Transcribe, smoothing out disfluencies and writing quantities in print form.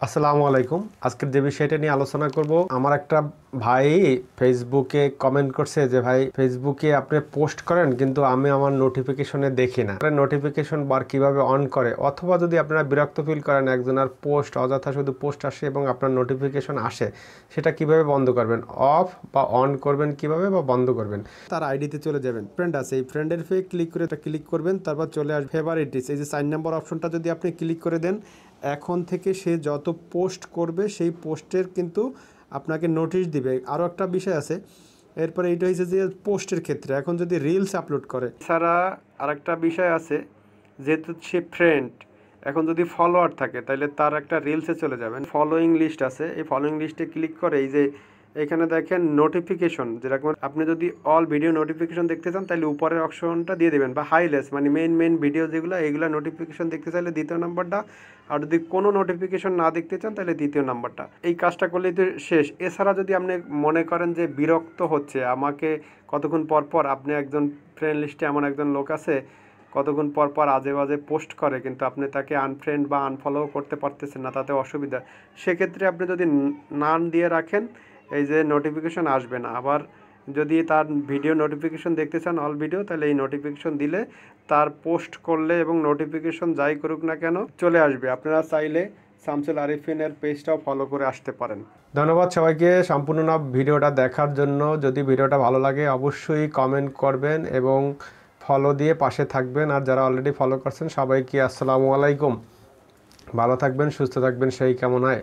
আসসালামু আলাইকুম। আজকের যে বিষয়টা নিয়ে আলোচনা করব, আমার একটা ভাই ফেসবুকে কমেন্ট করছে যে ভাই ফেসবুকে আপনি পোস্ট করেন কিন্তু আমি আমার নোটিফিকেশনে দেখি না। নোটিফিকেশন বার কিভাবে অন করে, অথবা যদি আপনারা বিরক্ত ফিল করেন একজনের পোস্ট অযথা শুধু পোস্ট আসে এবং আপনার নোটিফিকেশন আসে, সেটা কিভাবে বন্ধ করবেন, অফ বা অন করবেন কিভাবে বা বন্ধ করবেন। তার আইডিতে চলে যাবেন, ফ্রেন্ড আছে এই ফ্রেন্ডের ফে ক্লিক করে এটা ক্লিক করবেন, তারপর চলে আসবে ফেভারিটিস, এই যে 4 নম্বর অপশনটা যদি আপনি ক্লিক করে দেন, এখন থেকে সে যত পোস্ট করবে সেই পোস্টের কিন্তু আপনাকে নোটিশ দিবে। আরও একটা বিষয় আছে, এরপরে এইটা হয়েছে যে পোস্টের ক্ষেত্রে এখন যদি রিলস আপলোড করে, এছাড়া আরেকটা বিষয় আছে, যেহেতু সে ফ্রেন্ড, এখন যদি ফলোয়ার থাকে তাহলে তার একটা রিলসে চলে যাবেন, ফলোয়িং লিস্ট আছে, এই ফলোয়িং লিস্টে ক্লিক করে এই যে এখানে দেখেন নোটিফিকেশন, যেরকম আপনি যদি অল ভিডিও নোটিফিকেশন দেখতে চান তাহলে উপরের অপশনটা দিয়ে দেবেন, বা হাইলাইটস মানে মেইন ভিডিও যেগুলো এইগুলো নোটিফিকেশন দেখতে চাইলে দ্বিতীয় নাম্বারটা, আর যদি কোনো নোটিফিকেশন না দেখতে চান তাহলে দ্বিতীয় নাম্বারটা। এই কাজটা করলেই তো শেষ। এছাড়া যদি আপনি মনে করেন যে বিরক্ত হচ্ছে আমাকে কতক্ষণ পর পর, আপনি একজন ফ্রেন্ড লিস্টে এমন একজন লোক আছে কতক্ষণ পর পর আজে বাজে পোস্ট করে কিন্তু আপনি তাকে আনফ্রেন্ড বা আনফলো করতে পারতেছেন না, তাতে অসুবিধা, সেক্ষেত্রে আপনি যদি নান দিয়ে রাখেন এই যে নোটিফিকেশন আসবে না। আবার যদি তার ভিডিও নোটিফিকেশন দেখতে চান অল ভিডিও, তাহলে এই নোটিফিকেশন দিলে তার পোস্ট করলে এবং নোটিফিকেশন যাই করুক না কেন চলে আসবে। আপনারা চাইলে শামসুল আরিফিনের পেজটাও ফলো করে আসতে পারেন। ধন্যবাদ সবাইকে সম্পূর্ণ ভিডিওটা দেখার জন্য। যদি ভিডিওটা ভালো লাগে অবশ্যই কমেন্ট করবেন এবং ফলো দিয়ে পাশে থাকবেন। আর যারা অলরেডি ফলো করছেন সবাইকে আসসালামু আলাইকুম। ভালো থাকবেন, সুস্থ থাকবেন সেই কামনায়।